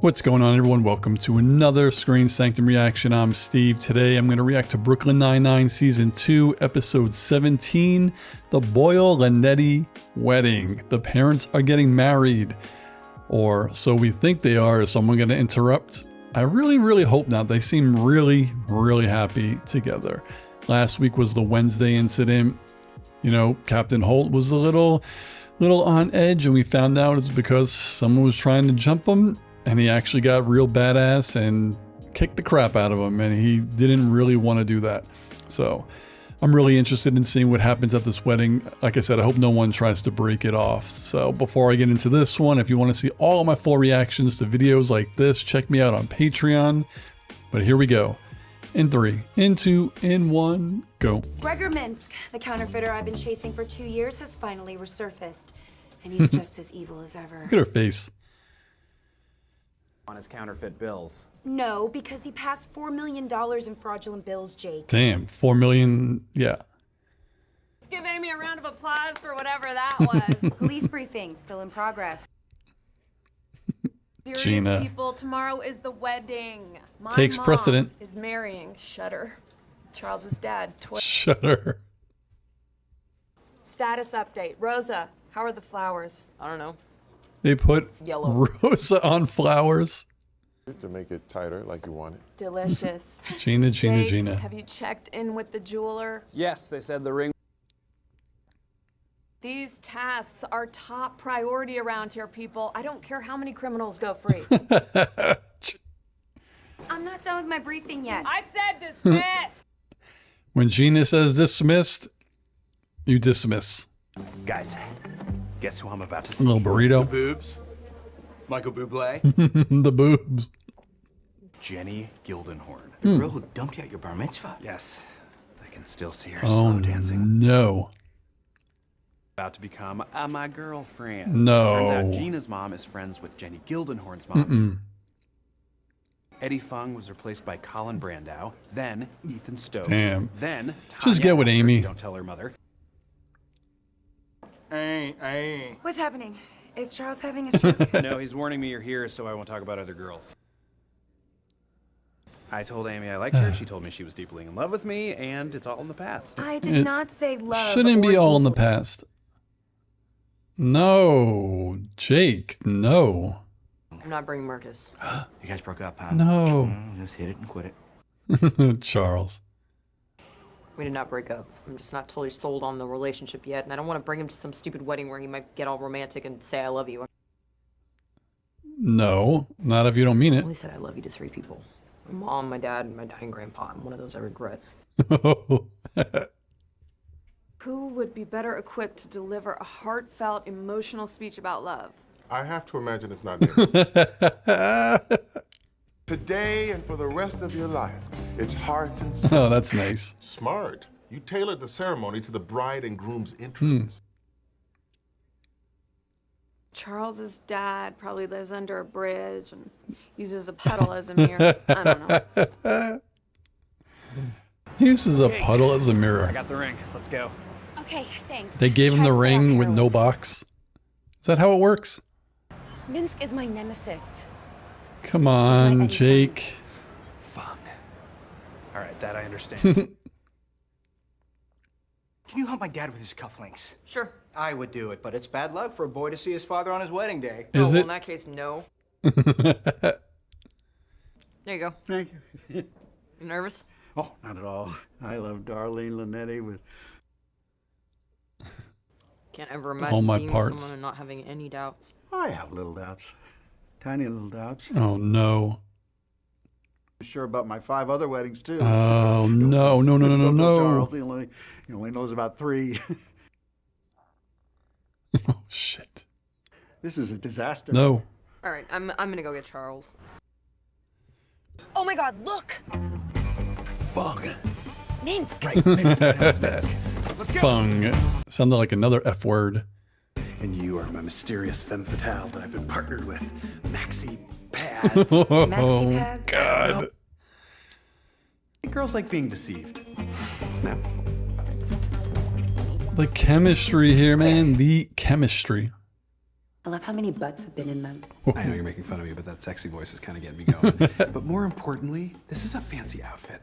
What's going on, everyone? Welcome to another Screen Sanctum reaction. I'm Steve. Today I'm going to react to Brooklyn Nine-Nine Season 2, Episode 17, The Boyle-Linetti Wedding. The parents are getting married, or so we think they are. Is someone going to interrupt? I really hope not. They seem really happy together. Last week was the Wednesday incident. You know, Captain Holt was a little on edge, and we found out it's because someone was trying to jump him. And he actually got real badass and kicked the crap out of him, and he didn't really want to do that. So I'm really interested in seeing what happens at this wedding. Like I said, I hope no one tries to break it off. So before I get into this one, if you want to see all of my full reactions to videos like this, check me out on Patreon. But here we go. In 3, in 2, in 1, go. Gregor Minsk, the counterfeiter I've been chasing for 2 years, has finally resurfaced. And he's just as evil as ever. Look at her face. On his counterfeit bills. No, because he passed $4 million in fraudulent bills, Jake. Damn, 4 million, yeah. Let's give Amy a round of applause for whatever that was. Police briefing, still in progress. Serious Gina. people, tomorrow is the wedding. My Takes mom precedent. is marrying Shutter, Charles's dad. Shutter. Status update. Rosa, how are the flowers? I don't know. They put Yellow. Rosa on flowers. To make it tighter like you want it. Delicious. Gina. Jake, have you checked in with the jeweler? Yes, they said the ring. These tasks are top priority around here, people. I don't care how many criminals go free. I'm not done with my briefing yet. I said dismiss. When Gina says dismissed, you dismiss. Guys, guess who I'm about to A see? little burrito. Boobs. Michael Bublé. The boobs. Jenny Gildenhorn. The girl who dumped you at your bar mitzvah? Yes, I can still see her Oh, slow dancing. no. About to become my girlfriend. No. Turns out Gina's mom is friends with Jenny Gildenhorn's mom. Eddie Fung was replaced by Colin Brandau, then Ethan Stokes, Damn. then Just get with Tanya Amy. Don't tell her mother. What's happening? Is Charles having a stroke? No, he's warning me you're here, so I won't talk about other girls. I told Amy I liked her. She told me she was deeply in love with me, and it's all in the past. I did It not say love. Shouldn't be or all in the deeply. past. No. Jake, no. I'm not bringing Marcus. You guys broke up, huh? Oh. No. Just hit it and quit it. Charles. We did not break up. I'm just not totally sold on the relationship yet, and I don't want to bring him to some stupid wedding where he might get all romantic and say I love you. No. Not if you don't mean I it. only said I love you to 3 people. My mom, my dad, and my dying grandpa. I'm one of those I regret. Who would be better equipped to deliver a heartfelt, emotional speech about love? I have to imagine it's not me. Today and for the rest of your life, it's heart and soul. Oh, that's nice. Smart. You tailored the ceremony to the bride and groom's interests. Charles's dad probably lives under a bridge and uses a puddle as a mirror. I don't know. He uses a puddle as a I mirror. got the ring. Let's go. Okay, thanks. They gave him Try the to stay off ring with heroin. no box. Is that how it works? Minsk is my nemesis. Come Eddie on, Fung. Jake. Fun. All right, that I understand. Can you help my dad with his cufflinks? Sure. I would do it, but it's bad luck for a boy to see his father on his wedding day. Is well, it? in that case, no. There you go. Thank you. You nervous? Oh, not at all. I love Darlene Linetti with... Can't ever imagine All my being with parts. someone and not having any doubts. I have little doubts. Tiny little doubts. Oh, no. I'm sure about my 5 other weddings, too. Oh, no. Charles, he only knows about 3. Oh, shit. This is a disaster. No. All right, I'm gonna go get Charles. Oh my God, look! Fung. Minsk! Fung. Sounded like another F word. And you are my mysterious femme fatale that I've been partnered with, Maxi Pad. Oh, Pad. God. Girls like being deceived. No. The chemistry here, man. The chemistry. I love how many butts have been in them. I know you're making fun of me, but that sexy voice is kind of getting me going. But more importantly, this is a fancy outfit.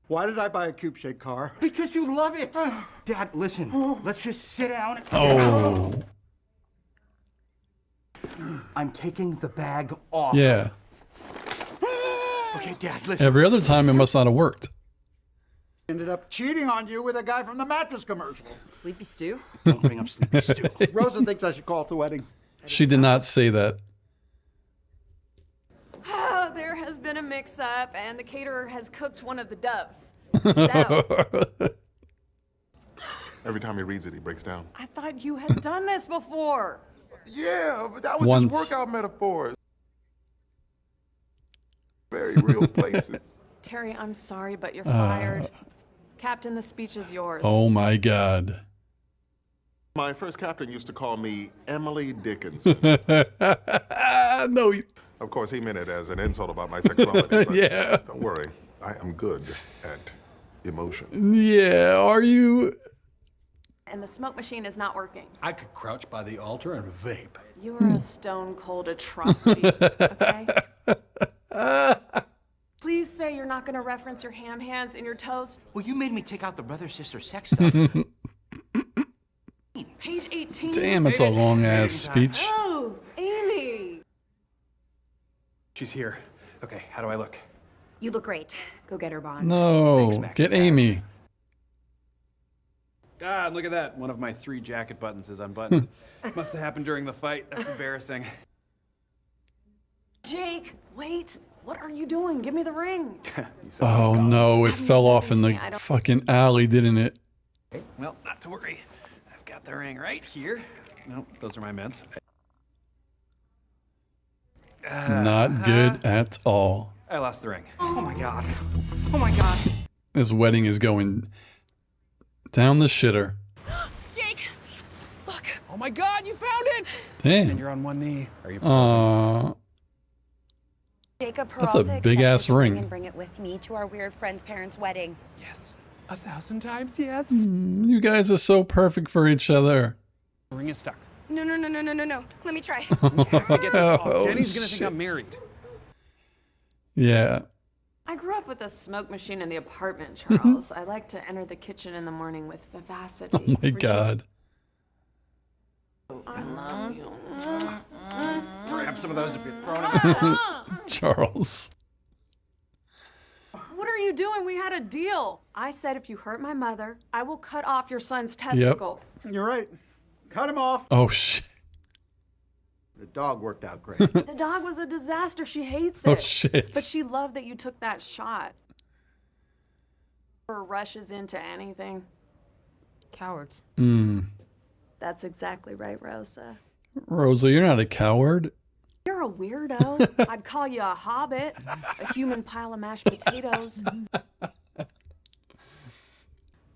Why did I buy a coupe-shaped car? Because you love it. Dad, listen. Let's just sit down. Oh. I'm taking the bag off. Yeah. Okay, Dad, listen. Every other time it must not have worked. Ended up cheating on you with a guy from the mattress commercial. Sleepy Stew? Don't bring up Sleepy Stew. Rosa thinks I should call off the wedding. She did not say that. Oh, there has been a mix-up, and the caterer has cooked one of the doves. So, Every time he reads it, he breaks down. I thought you had done this before. Yeah, but that was Once. just workout metaphors. Very real places. Terry, I'm sorry, but you're fired. Captain, the speech is yours. Oh my God. My first captain used to call me Emily Dickinson. No. Of course, he meant it as an insult about my sexuality. But Yeah. don't worry, I am good at emotion. Yeah. Are you? And the smoke machine is not working. I could crouch by the altar and vape. You are a stone-cold atrocity, okay? Please say you're not going to reference your ham hands in your toast. Well, you made me take out the brother-sister sex stuff. Page 18. Damn, it's a long ass speech. Oh, Amy. She's here. Okay, how do I look? You look great. Go get her, Bond. No. Thanks, Max. Get Amy. God, look at that. One of my 3 jacket buttons is unbuttoned. Must have happened during the fight. That's embarrassing. Jake, wait. What are you doing? Give me the ring. You said Oh no, it fell off in the fucking alley, didn't it? okay. Well, not to worry. I've got the ring right here. Nope, those are my mints. Not good at all. I lost the ring. Oh my God. Oh my God. This wedding is going down the shitter. Jake, look. Oh my God, you found it! And Damn. you're on one knee. Are you proposing? Jacob That's a Peralta, big accept ass this ring. and bring it with me to our weird friend's parents' wedding. Yes. 1,000 times yes. You guys are so perfect for each other. The ring is stuck. No. Let me try. I get this off. Oh, Jenny's gonna think shit. I'm married. Yeah. I grew up with a smoke machine in the apartment, Charles. I like to enter the kitchen in the morning with vivacity. Oh my God. I love you. Grab some of those if you're throwing them. Charles. What are you doing? We had a deal. I said if you hurt my mother, I will cut off your son's testicles. You're right. Cut him off. Oh shit. The dog worked out great. The dog was a disaster. She hates it. Oh shit. But she loved that you took that shot. Or rushes into anything. Cowards. That's exactly right, Rosa. Rosa, you're not a coward. You're a weirdo. I'd call you a hobbit, a human pile of mashed potatoes.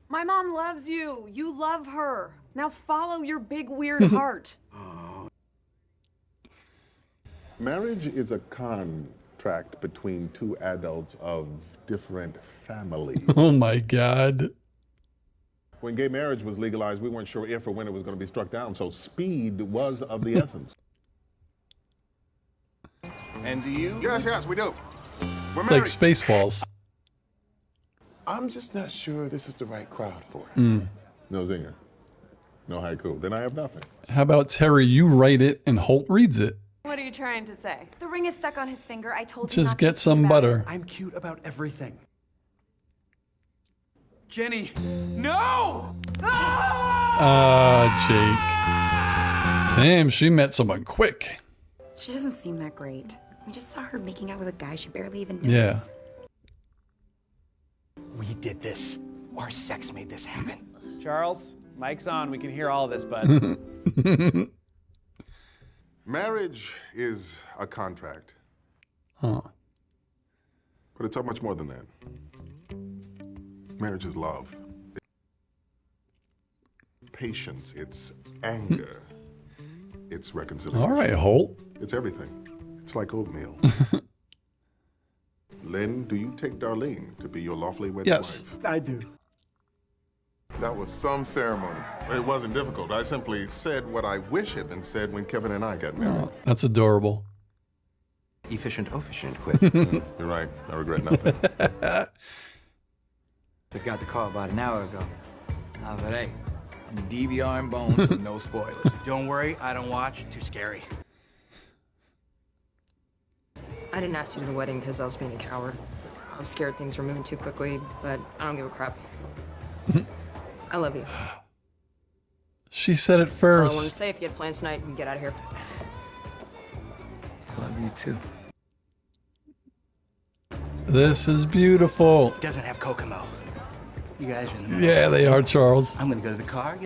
My mom loves you. You love her. Now follow your big weird heart. Marriage is a contract between 2 adults of different families. Oh my God. When gay marriage was legalized, we weren't sure if or when it was going to be struck down, so speed was of the essence. And do you? Yes, we do. We're It's like Spaceballs. I'm just not sure this is the right crowd for it. No zinger. No haiku. Then I have nothing. How about Terry, you write it and Holt reads it? What are you trying to say? The ring is stuck on his finger. I told you Just not to get think some about butter. I'm cute about everything. Jenny, no! Ah, Jake. Damn, she met someone quick. it. She doesn't seem that great. We just saw her making out with a guy she barely even knows. Yeah. We did this. Our sex made this happen. Charles, mic's on. We can hear all of this, bud. Marriage is a contract, Huh. but it's so much more than that. Marriage is love. It's patience, it's anger, it's reconciliation. All right, Holt. It's everything. It's like oatmeal. Lynn, do you take Darlene to be your lawfully wedded Yes. wife? I do. That was some ceremony. It wasn't difficult. I simply said what I wish had been said when Kevin and I got married. Oh, that's adorable. Efficient, efficient, quit. You're right. I regret nothing. Just got the call about an hour ago. I was like, hey, I'm DVRing Bones with no spoilers. Don't worry, I don't watch. Too scary. I didn't ask you to the wedding because I was being a coward. I was scared things were moving too quickly, but I don't give a crap. I love you. She said it That's all I wanted to first. say. If you had plans tonight, you can get out of here. I love you too. This is beautiful. Doesn't have Kokomo. You guys are in the middle. Yeah, they are, Charles. I'm gonna go to the car.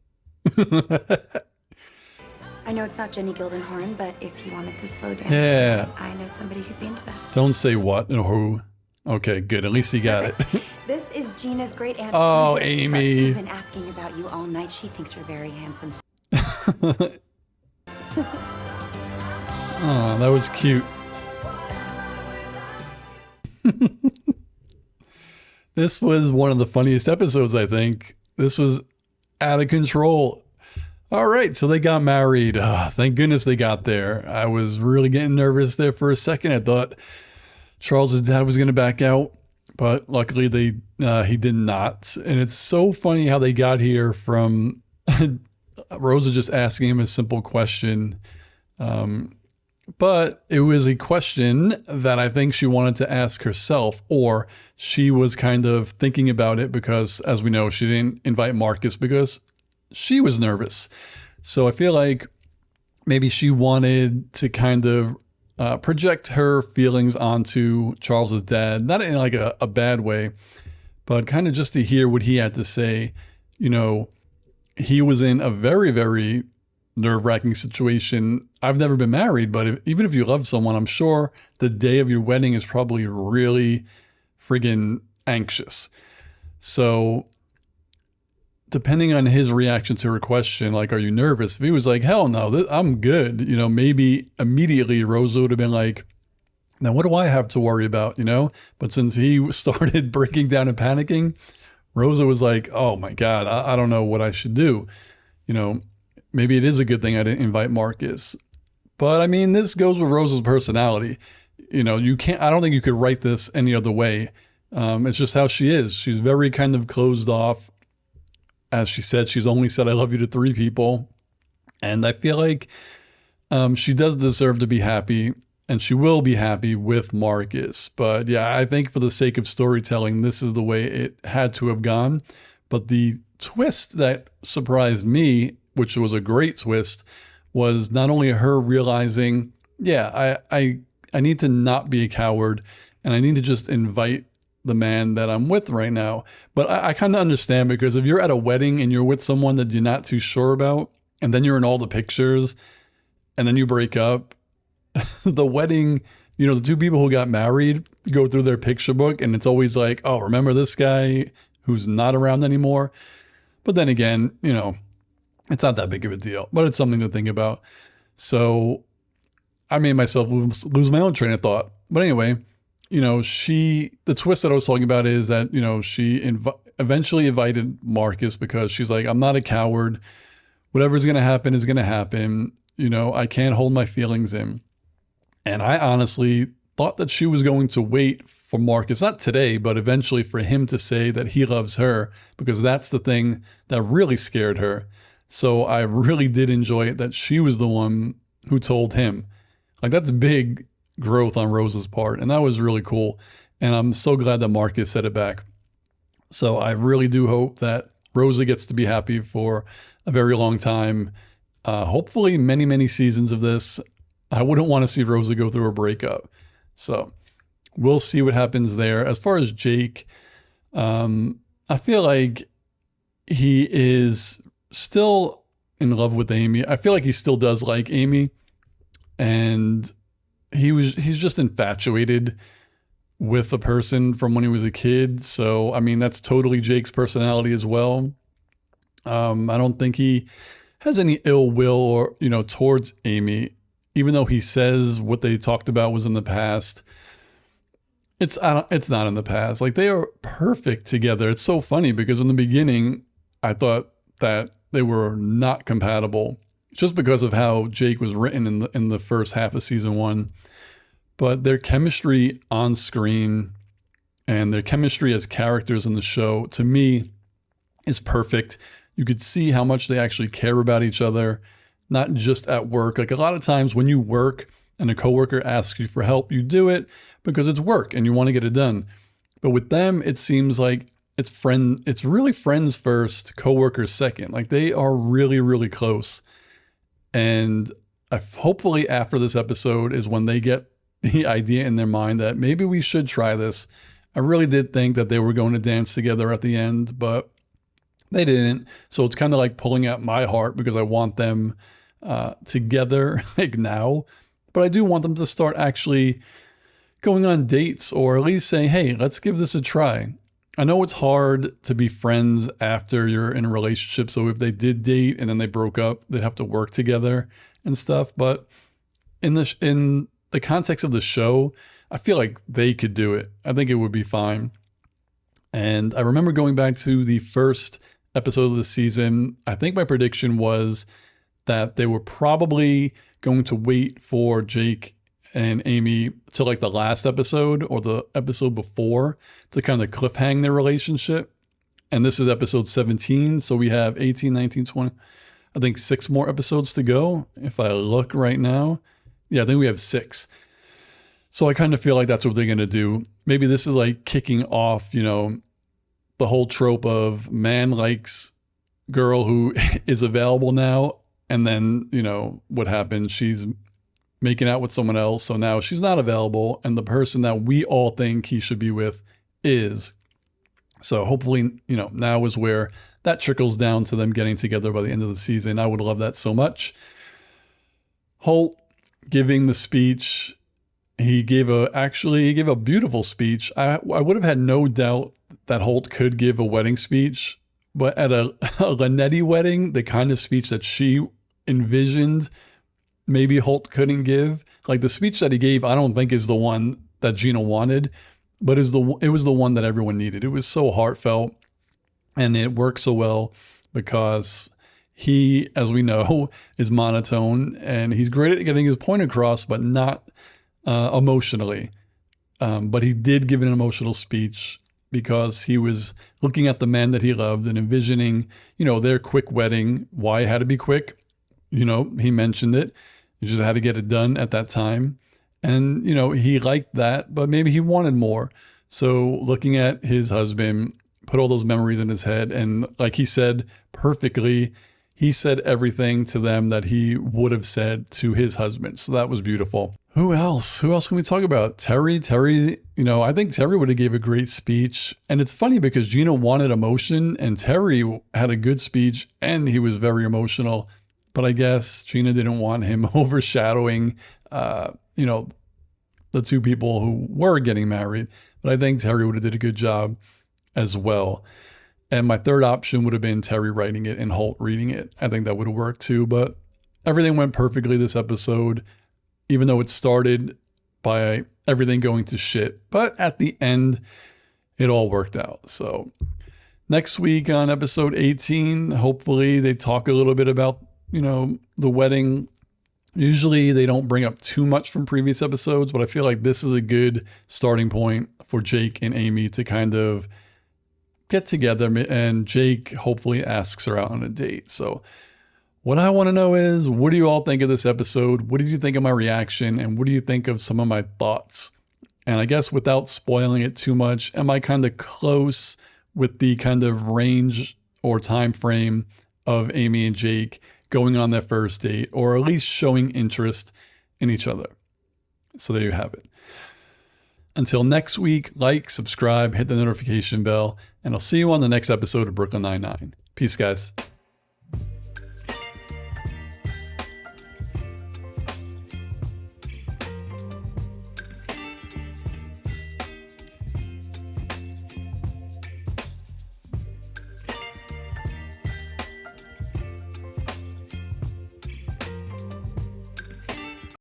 I know it's not Jenny Gildenhorn, but if you wanted to slow down, Yeah. I know somebody who'd be into that. Don't say what or who. Okay, good. At least he got it. This is Gina's great aunt. Oh, Susan, but Amy. She's been asking about you all night. She thinks you're very handsome. Oh, that was cute. This was one of the funniest episodes, I think. This was out of control. All right, so they got married. Thank goodness they got there. I was really getting nervous there for a second. I thought Charles's dad was going to back out, but luckily he did not. And it's so funny how they got here from Rosa just asking him a simple question. But it was a question that I think she wanted to ask herself, or she was kind of thinking about it because, as we know, she didn't invite Marcus because she was nervous. So I feel like maybe she wanted to kind of project her feelings onto Charles's dad, not in like a bad way, but kind of just to hear what he had to say. You know, he was in a very, very nerve-wracking situation. I've never been married, but even if you love someone, I'm sure the day of your wedding is probably really friggin' anxious. So depending on his reaction to her question, like, are you nervous? If he was like, hell no, I'm good, you know, maybe immediately Rosa would have been like, now what do I have to worry about, you know? But since he started breaking down and panicking, Rosa was like, oh my God, I don't know what I should do. You know, maybe it is a good thing I didn't invite Marcus. But I mean, this goes with Rosa's personality. You know, I don't think you could write this any other way. It's just how she is. She's very kind of closed off. As she said, she's only said I love you to 3 people. And I feel like she does deserve to be happy, and she will be happy with Marcus. But yeah, I think for the sake of storytelling, this is the way it had to have gone. But the twist that surprised me, which was a great twist, was not only her realizing, yeah, I need to not be a coward, and I need to just invite the man that I'm with right now. But I kind of understand, because if you're at a wedding and you're with someone that you're not too sure about, and then you're in all the pictures, and then you break up, the wedding, you know, the 2 people who got married go through their picture book, and it's always like, oh, remember this guy who's not around anymore? But then again, you know, it's not that big of a deal, but it's something to think about. So I made myself lose my own train of thought. But anyway, you know, the twist that I was talking about is that, you know, she eventually invited Marcus because she's like, I'm not a coward. Whatever's going to happen is going to happen. You know, I can't hold my feelings in. And I honestly thought that she was going to wait for Marcus, not today, but eventually for him to say that he loves her, because that's the thing that really scared her. So I really did enjoy it that she was the one who told him. Like, that's big growth on Rosa's part, and that was really cool. And I'm so glad that Marcus said it back. So I really do hope that Rosa gets to be happy for a very long time. Hopefully many, many seasons of this. I wouldn't want to see Rosa go through a breakup. So we'll see what happens there. As far as Jake, I feel like he is still in love with Amy. I feel like he still does like Amy. And he's just infatuated with the person from when he was a kid. So, I mean, that's totally Jake's personality as well. I don't think he has any ill will or, you know, towards Amy, even though he says what they talked about was in the past. It's not in the past. Like, they are perfect together. It's so funny because in the beginning, I thought that they were not compatible just because of how Jake was written in the first half of season 1. But their chemistry on screen and their chemistry as characters in the show, to me, is perfect. You could see how much they actually care about each other, not just at work. Like a lot of times when you work and a coworker asks you for help, you do it because it's work and you want to get it done. But with them, it seems like it's really friends first, coworkers second. Like they are really, really close. And hopefully after this episode is when they get the idea in their mind that maybe we should try this. I really did think that they were going to dance together at the end, but they didn't. So it's kind of like pulling out my heart because I want them together like now. But I do want them to start actually going on dates, or at least saying, hey, let's give this a try. I know it's hard to be friends after you're in a relationship. So if they did date and then they broke up, they'd have to work together and stuff. But in the context of the show, I feel like they could do it. I think it would be fine. And I remember going back to the first episode of the season. I think my prediction was that they were probably going to wait for Jake and Amy to like the last episode or the episode before to kind of cliffhang their relationship. And this is episode 17. So we have 18, 19, 20, I think 6 more episodes to go. If I look right now, yeah, I think we have 6. So I kind of feel like that's what they're going to do. Maybe this is like kicking off, the whole trope of man likes girl who is available now. And then, what happens? She's making out with someone else. So now she's not available. And the person that we all think he should be with is. So hopefully, now is where that trickles down to them getting together by the end of the season. I would love that so much. Holt giving the speech. He gave a beautiful speech. I would have had no doubt that Holt could give a wedding speech, but at a Linetti wedding, the kind of speech that she envisioned, maybe Holt couldn't give. Like the speech that he gave, I don't think is the one that Gina wanted, but it was the one that everyone needed. It was so heartfelt, and it worked so well because he, as we know, is monotone, and he's great at getting his point across, but not emotionally. But he did give an emotional speech because he was looking at the man that he loved and envisioning, their quick wedding, why it had to be quick. He mentioned it. You just had to get it done at that time. And, he liked that, but maybe he wanted more. So looking at his husband, put all those memories in his head. And like he said perfectly, he said everything to them that he would have said to his husband. So that was beautiful. Who else? Who else can we talk about? Terry, I think Terry would have gave a great speech. And it's funny because Gina wanted emotion and Terry had a good speech and he was very emotional. But I guess Gina didn't want him overshadowing, the two people who were getting married. But I think Terry would have did a good job as well. And my third option would have been Terry writing it and Holt reading it. I think that would have worked too. But everything went perfectly this episode, even though it started by everything going to shit. But at the end, it all worked out. So next week on episode 18, hopefully they talk a little bit about, the wedding. Usually they don't bring up too much from previous episodes, but I feel like this is a good starting point for Jake and Amy to kind of get together, and Jake hopefully asks her out on a date. So what I want to know is, what do you all think of this episode? What did you think of my reaction? And what do you think of some of my thoughts? And I guess without spoiling it too much, am I kind of close with the kind of range or time frame of Amy and Jake going on their first date, or at least showing interest in each other? So there you have it. Until next week, like, subscribe, hit the notification bell, and I'll see you on the next episode of Brooklyn Nine-Nine. Peace, guys.